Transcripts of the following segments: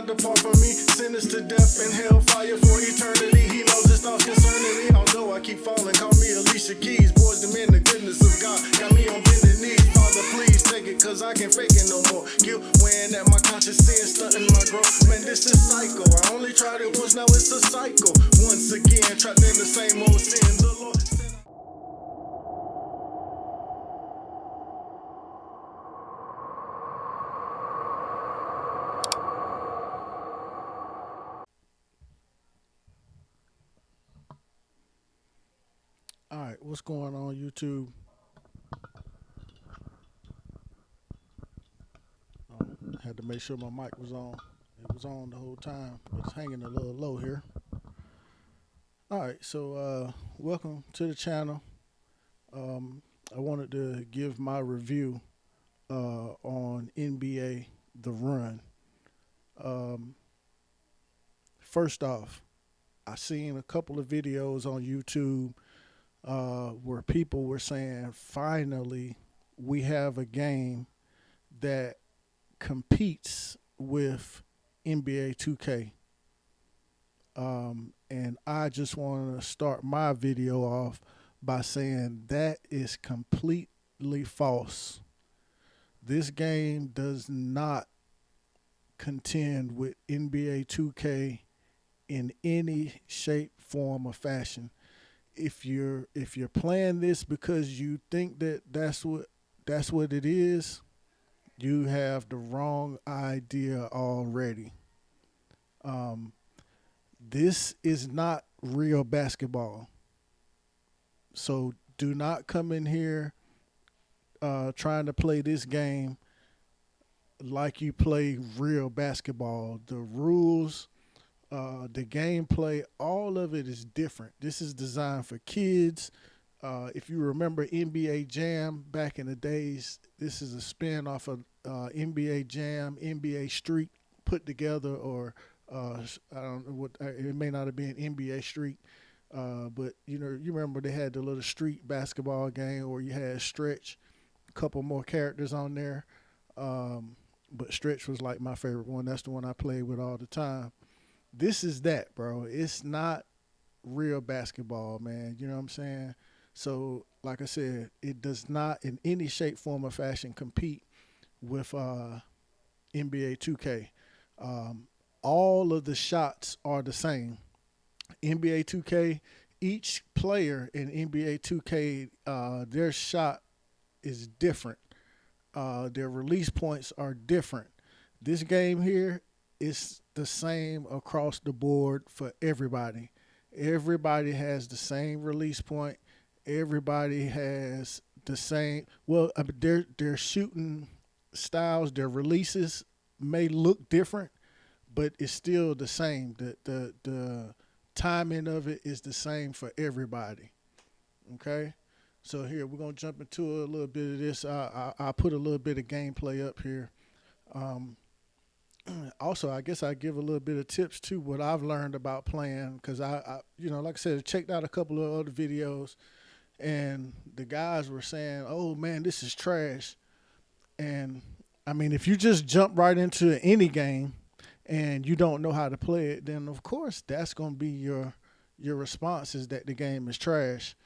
not depart from me. Sentenced to death and hellfire for eternity. He knows it's not concerning me. Although I keep falling, call me Alicia Keys. Boys, the men, the goodness of God got me on bending knees. Father, please take it, cause I can't fake it no more. Guilt weighing at my conscience, sin stunting my growth. Man, this is psycho. I only tried it once, now it's a cycle. Once again, trapped in the same old sins. The Lord said All right, what's going on YouTube? Had to make sure my mic was on. It was on the whole time, but it's hanging a little low here. All right, so welcome to the channel. I wanted to give my review on NBA The Run. First off, I seen a couple of videos on YouTube where people were saying, finally, we have a game that competes with NBA 2K. And I just want to start my video off by saying that is completely false. This game does not contend with NBA 2K in any shape, form, or fashion. If you're playing this because you think that that's what it is, you have the wrong idea already. This is not real basketball. So do not come in here trying to play this game like you play real basketball. The rules, the gameplay, all of it is different. This is designed for kids. If you remember NBA Jam back in the days, this is a spin off of NBA Jam, NBA Street put together, or I don't know what, it may not have been NBA Street, but you remember they had the little street basketball game where you had Stretch, a couple more characters on there, but Stretch was like my favorite one. That's the one I played with all the time. This is that, bro. It's not real basketball, man. You know what I'm saying? So, like I said, it does not in any shape, form, or fashion compete with NBA 2K. All of the shots are the same. NBA 2K, each player in NBA 2K, their shot is different. Their release points are different. This game here is the same across the board for everybody. Everybody has the same release point. Everybody has the same. Well, their shooting styles, their releases may look different, but it's still the same. The timing of it is the same for everybody. Okay, so here we're gonna jump into a little bit of this. I put a little bit of gameplay up here. Also, I guess I give a little bit of tips too, what I've learned about playing, because I like I said, I checked out a couple of other videos, and the guys were saying, "Oh man, this is trash." And I mean, if you just jump right into any game and you don't know how to play it, then of course that's gonna be your response, is that the game is trash,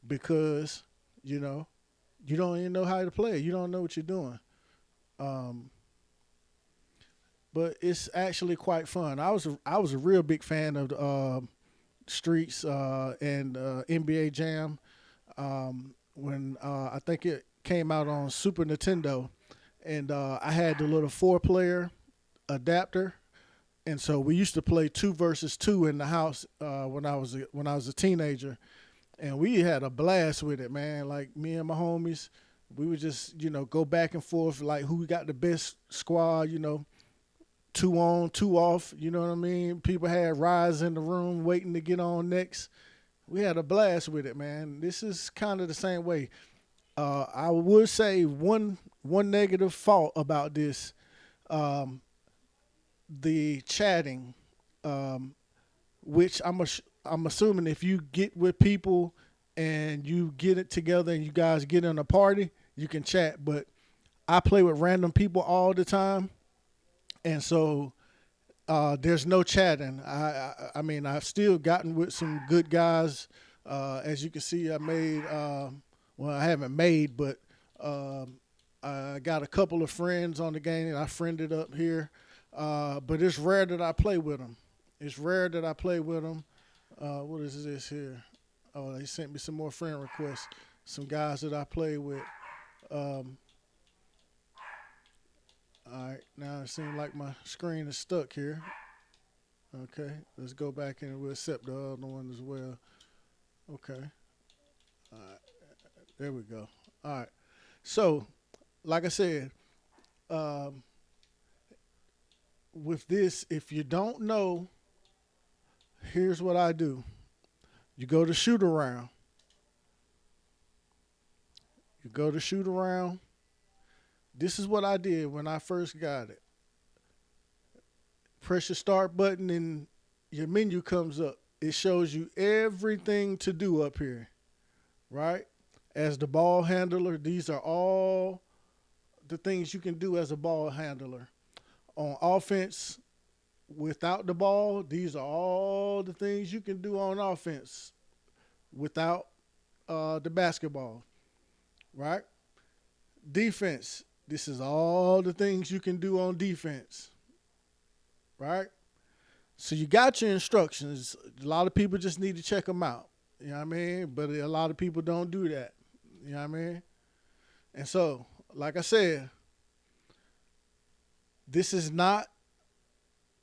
because you don't even know how to play it. You don't know what you're doing. But it's actually quite fun. I was a real big fan of the Streets and NBA Jam when I think it came out on Super Nintendo, and I had the little 4-player adapter, and so we used to play 2 versus 2 in the house when I was a teenager, and we had a blast with it, man. Like me and my homies, we would just go back and forth, like who got the best squad, 2 on, 2 off, you know what I mean? People had rides in the room waiting to get on next. We had a blast with it, man. This is kind of the same way. I would say one negative fault about this, the chatting, which I'm assuming if you get with people and you get it together and you guys get in a party, you can chat. But I play with random people all the time, and so there's no chatting. I mean, I've still gotten with some good guys. As you can see, I made well, I haven't made, but I got a couple of friends on the game that I friended up here. But it's rare that I play with them. It's rare that I play with them. What is this here? Oh, they sent me some more friend requests. Some guys that I play with. All right, now it seems like my screen is stuck here. Okay, let's go back and we'll accept the other one as well. Okay, all right, there we go. All right, so like I said, um, with this, if you don't know, here's what I do. You go to shoot around. You go to shoot around. This is what I did when I first got it. Press your start button and your menu comes up. It shows you everything to do up here, right? As the ball handler, these are all the things you can do as a ball handler. On offense, without the ball, these are all the things you can do on offense without the basketball, right? Defense, this is all the things you can do on defense, right? So you got your instructions. A lot of people just need to check them out. You know what I mean? But a lot of people don't do that. You know what I mean? And so, like I said, this is not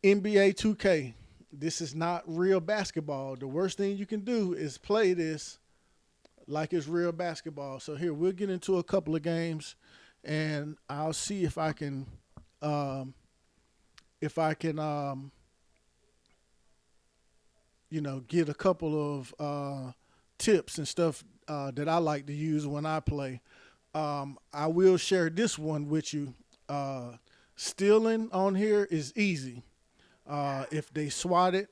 NBA 2K. This is not real basketball. The worst thing you can do is play this like it's real basketball. So here, we'll get into a couple of games, and I'll see if I can get a couple of tips and stuff that I like to use when I play. I will share this one with you. Stealing on here is easy. If they swat it,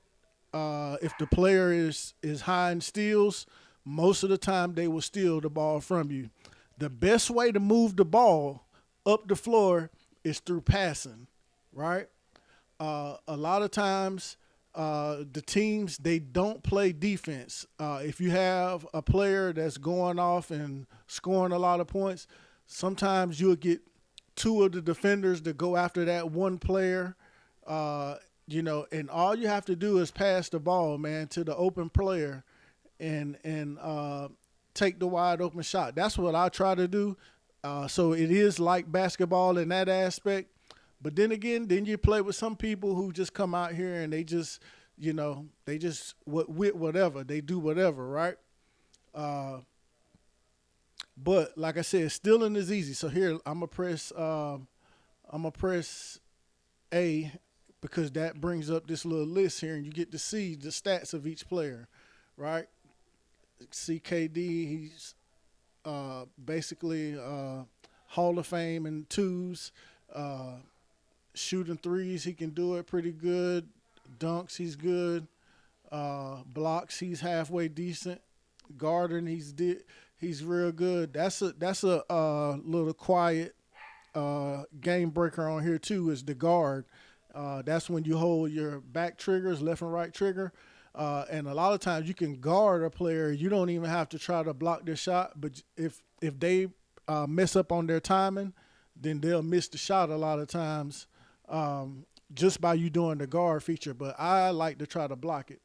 if the player is high in steals, most of the time they will steal the ball from you. The best way to move the ball up the floor is through passing, right? A lot of times the teams, they don't play defense. If you have a player that's going off and scoring a lot of points, sometimes you'll get two of the defenders to go after that one player, and all you have to do is pass the ball, man, to the open player and take the wide open shot. That's what I try to do. So it is like basketball in that aspect. But then again, you play with some people who just come out here and they just, with whatever. They do whatever, right? But like I said, stealing is easy. So here I'm gonna press A, because that brings up this little list here, and you get to see the stats of each player, right? CKD, he's basically Hall of Fame in twos. Shooting threes, he can do it pretty good. Dunks, he's good. Blocks, he's halfway decent. Guarding, he's real good. That's a little quiet game breaker on here too, is the guard. That's when you hold your back triggers, left and right trigger. And a lot of times you can guard a player. You don't even have to try to block their shot. But if they mess up on their timing, then they'll miss the shot a lot of times just by you doing the guard feature. But I like to try to block it.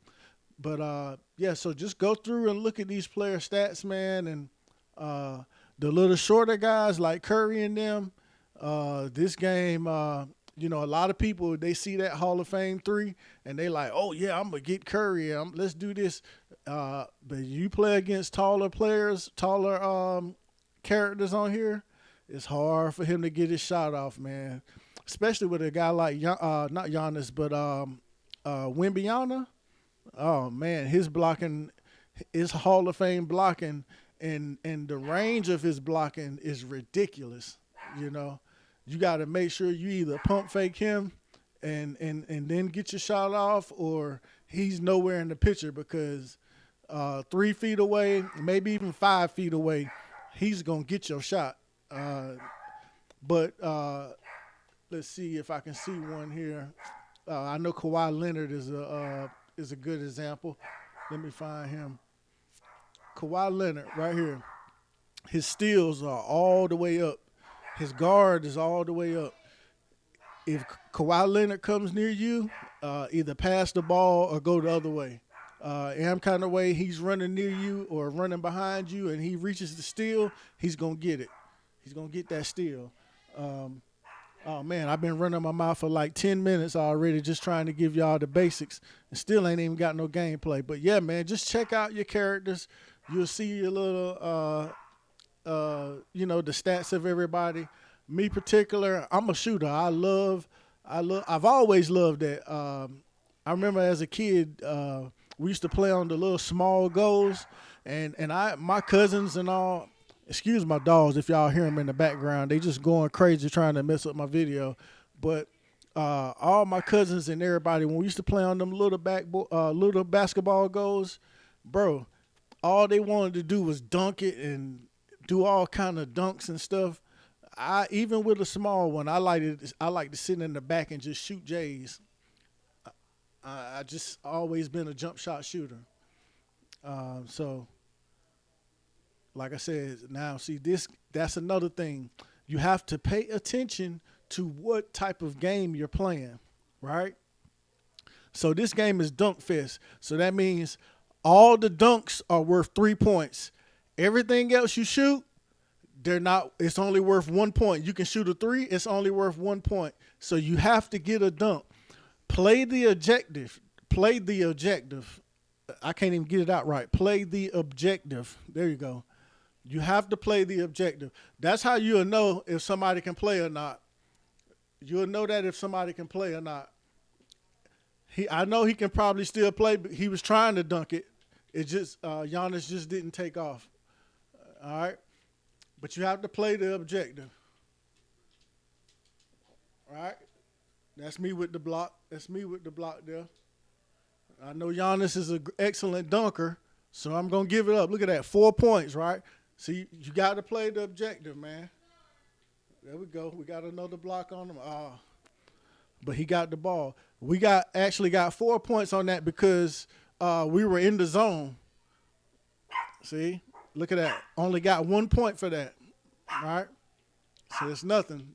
But, so just go through and look at these player stats, man. And the little shorter guys like Curry and them, this game, a lot of people, they see that Hall of Fame 3 and they like, oh, yeah, I'm going to get Curry. Let's do this. But you play against taller players, taller characters on here, it's hard for him to get his shot off, man. Especially with a guy like, not Giannis, but Wembanyama. Oh, man, his blocking, his Hall of Fame blocking, and the range of his blocking is ridiculous, You got to make sure you either pump fake him and then get your shot off, or he's nowhere in the picture, because 3 feet away, maybe even 5 feet away, he's going to get your shot. But let's see if I can see one here. I know Kawhi Leonard is a good example. Let me find him. Kawhi Leonard right here. His steals are all the way up. His guard is all the way up. If Kawhi Leonard comes near you, either pass the ball or go the other way. Any kind of way he's running near you or running behind you and he reaches the steal, he's going to get it. He's going to get that steal. Oh, man, I've been running my mouth for like 10 minutes already just trying to give y'all the basics and still ain't even got no gameplay. But, yeah, man, just check out your characters. You'll see your little, the stats of everybody. Me particular, I'm a shooter. I've always loved that. I remember as a kid, we used to play on the little small goals, and my cousins and all. Excuse my dogs if y'all hear them in the background. They just going crazy trying to mess up my video. But all my cousins and everybody, when we used to play on them little basketball goals, bro, all they wanted to do was dunk it and do all kind of dunks and stuff. Even with a small one, I like to sit in the back and just shoot J's. I just always been a jump shot shooter. So, like I said, now see that's another thing. You have to pay attention to what type of game you're playing, right? So this game is Dunk Fest. So that means all the dunks are worth 3 points. Everything else you shoot, they're not. It's only worth 1 point. You can shoot a 3. It's only worth 1 point. So you have to get a dunk. Play the objective. Play the objective. I can't even get it out right. Play the objective. There you go. You have to play the objective. That's how you'll know if somebody can play or not. You'll know that if somebody can play or not. I know he can probably still play, but he was trying to dunk it. It just Giannis just didn't take off. All right? But you have to play the objective. All right? That's me with the block. That's me with the block there. I know Giannis is an excellent dunker, so I'm going to give it up. Look at that, 4 points, right? See, you got to play the objective, man. There we go. We got another block on him. But he got the ball. We actually got 4 points on that because we were in the zone. See? Look at that. Only got 1 point for that. All right? So it's nothing.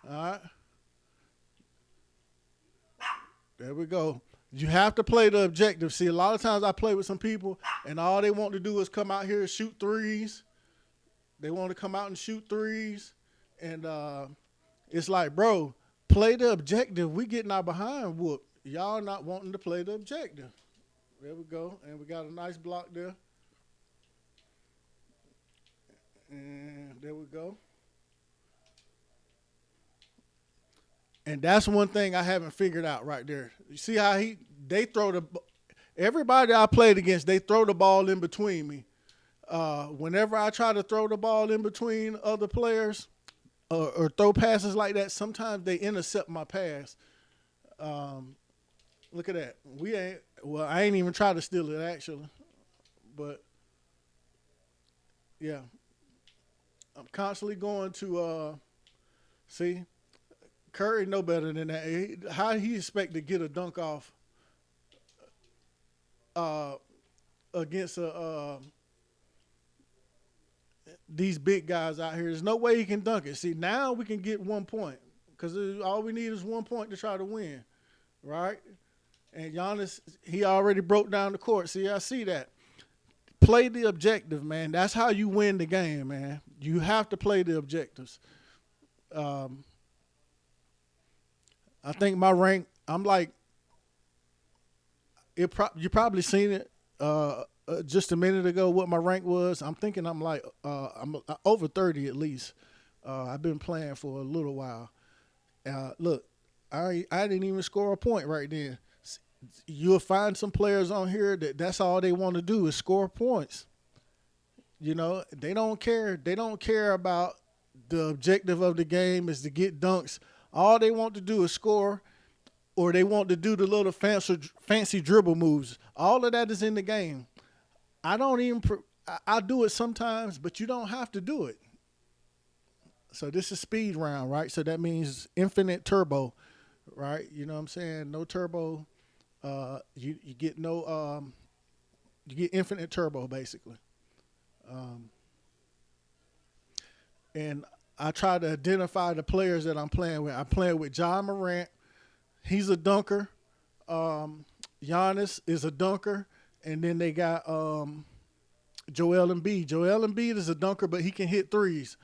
All right? There we go. You have to play the objective. See, a lot of times I play with some people, and all they want to do is come out here and shoot threes. They want to come out and shoot threes. And it's like, bro, play the objective. We getting our behind whooped. Y'all not wanting to play the objective. There we go. And we got a nice block there. And there we go. And that's one thing I haven't figured out right there. You see how everybody I played against, they throw the ball in between me. Whenever I try to throw the ball in between other players or throw passes like that, sometimes they intercept my pass. Look at that. I ain't even try to steal it actually. But yeah. I'm constantly going to see. Curry know better than that. How he expect to get a dunk off against these big guys out here? There's no way he can dunk it. See, now we can get 1 point because all we need is 1 point to try to win, right? And Giannis, he already broke down the court. See, I see that. Play the objective, man. That's how you win the game, man. You have to play the objectives. I think my rank, I'm like, you probably seen it just a minute ago what my rank was. I'm thinking I'm like, I'm over 30 at least. I've been playing for a little while. Look, I didn't even score a point right then. You'll find some players on here that's all they want to do is score points. You know, they don't care. They don't care about the objective of the game is to get dunks. All they want to do is score, or they want to do the little fancy dribble moves. All of that is in the game. I do it sometimes, but you don't have to do it. So this is speed round, right? So that means infinite turbo, right? You know what I'm saying? No turbo. You get no you get infinite turbo basically. Um, and I try to identify the players that I'm playing with. I'm playing with John Morant. He's a dunker. Giannis is a dunker, and then they got Joel Embiid. Joel Embiid is a dunker, but he can hit threes.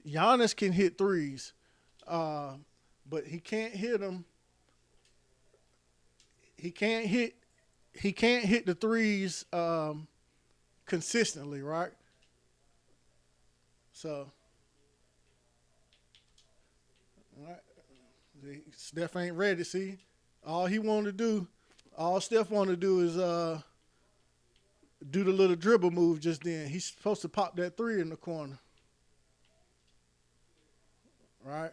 Giannis can hit threes, uh, but he can't hit them. He can't hit. He can't hit the threes consistently, right? So, all right. Steph ain't ready. See, all he want to do, all Steph want to do is do the little dribble move just then. He's supposed to pop that three in the corner, right?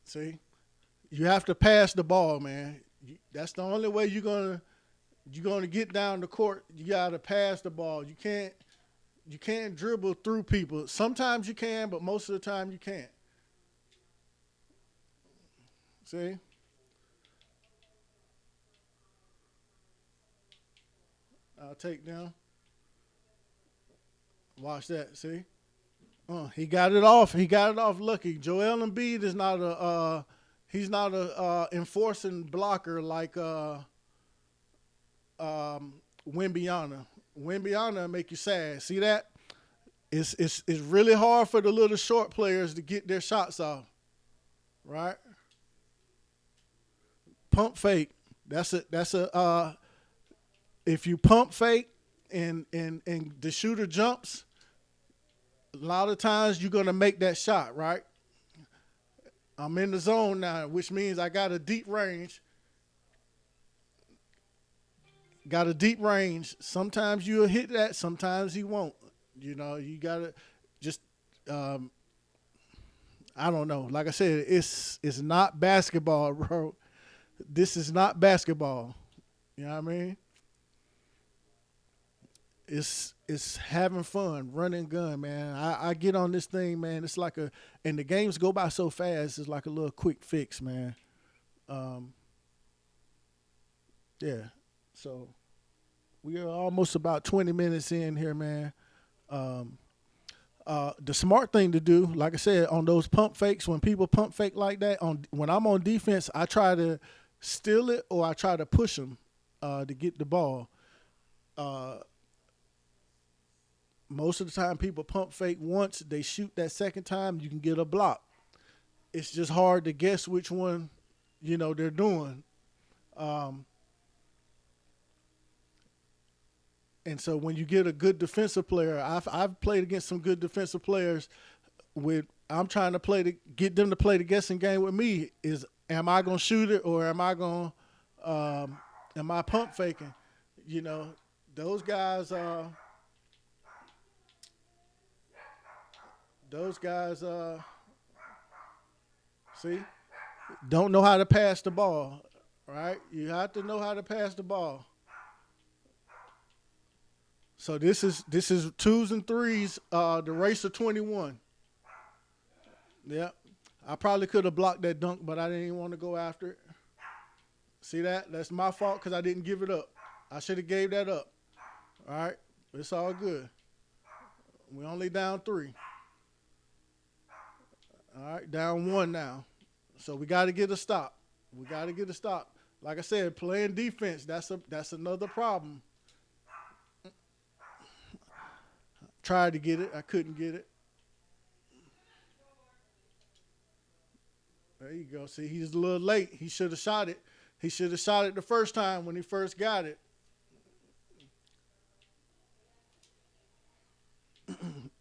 See, you have to pass the ball, man. That's the only way you're gonna get down the court. You gotta pass the ball. You can't dribble through people. Sometimes you can, but most of the time you can't. See, I'll take down. Watch that. See, he got it off. He got it off lucky. Joel Embiid is not a he's not a enforcing blocker like Wimbiana. Wimbiana make you sad. See that? It's really hard for the little short players to get their shots off. Right? Pump fake. That's a if you pump fake and the shooter jumps, a lot of times you're gonna make that shot, right? I'm in the zone now, which means I got a deep range. Got a deep range. Sometimes you'll hit that, sometimes you won't. You know, you gotta just um, I don't know. Like I said, it's not basketball, bro. This is not basketball. You know what I mean? It's having fun, running gun, man. I get on this thing, man. It's like and the games go by so fast. It's like a little quick fix, man. Um, yeah. So we are almost about 20 minutes in here, man. Um, the smart thing to do, like I said, on those pump fakes, when people pump fake like that, when I'm on defense, I try to steal it or I try to push them to get the ball. Uh, Most of the time, people pump fake once, they shoot that second time, you can get a block. It's just hard to guess which one, they're doing. Um, and so when you get a good defensive player, I've played against some good defensive players. I'm trying to get them to play the guessing game with me. Am I gonna shoot it or am I pump faking? You know, those guys. Those guys, see, don't know how to pass the ball, right? You have to know how to pass the ball. So this is twos and threes, the race of 21. Yeah, I probably could have blocked that dunk, but I didn't even want to go after it. See that? That's my fault because I didn't give it up. I should have gave that up. All right, it's all good. We only down 3. All right, down 1 now. So we got to get a stop. We got to get a stop. Like I said, playing defense, that's another problem. Tried to get it. I couldn't get it. There you go. See, he's a little late. He should have shot it. He should have shot it the first time when he first got it.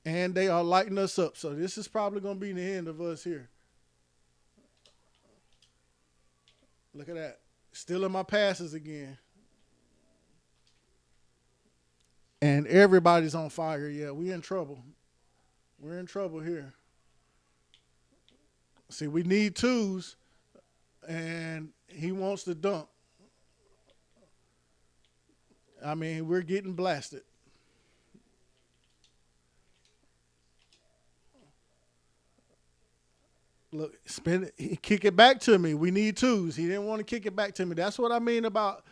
And they are lighting us up. So this is probably going to be the end of us here. Look at that. Stealing my passes again. And everybody's on fire. Yeah, we in trouble. We're in trouble here. See, we need twos, and he wants to dunk. I mean, we're getting blasted. Look, spin it, kick it back to me. We need twos. He didn't want to kick it back to me. That's what I mean about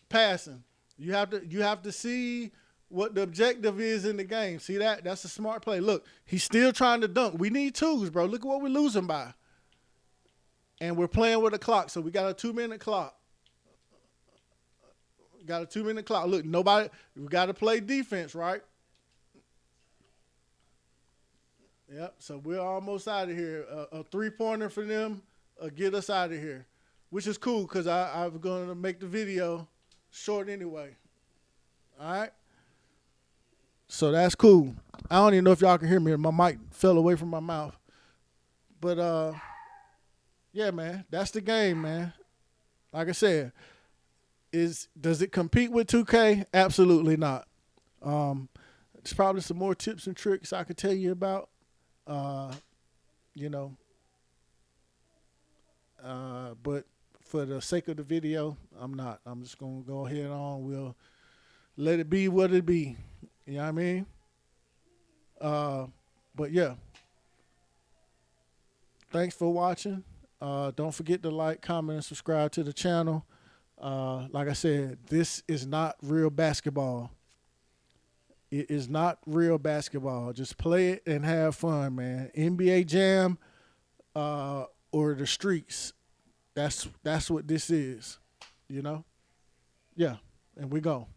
passing. You have to see what the objective is in the game. See that? That's a smart play. Look, he's still trying to dunk. We need twos, bro. Look at what we're losing by. And we're playing with a clock, so we got a 2-minute clock. Got a 2-minute clock. Look, nobody. We got to play defense, right? Yep. So we're almost out of here. A 3-pointer for them, get us out of here, which is cool because I'm going to make the video short anyway. All right. So that's cool. I don't even know if y'all can hear me. My mic fell away from my mouth. But yeah, man, that's the game, man. Like I said, does it compete with 2K? Absolutely not. There's probably some more tips and tricks I could tell you about. You know, but for the sake of the video, I'm not. I'm just gonna go ahead on. We'll let it be what it be. You know what I mean? But yeah. Thanks for watching. Don't forget to like, comment, and subscribe to the channel. Like I said, this is not real basketball. It is not real basketball. Just play it and have fun, man. NBA Jam or the streets. That's what this is, you know? Yeah, and we go.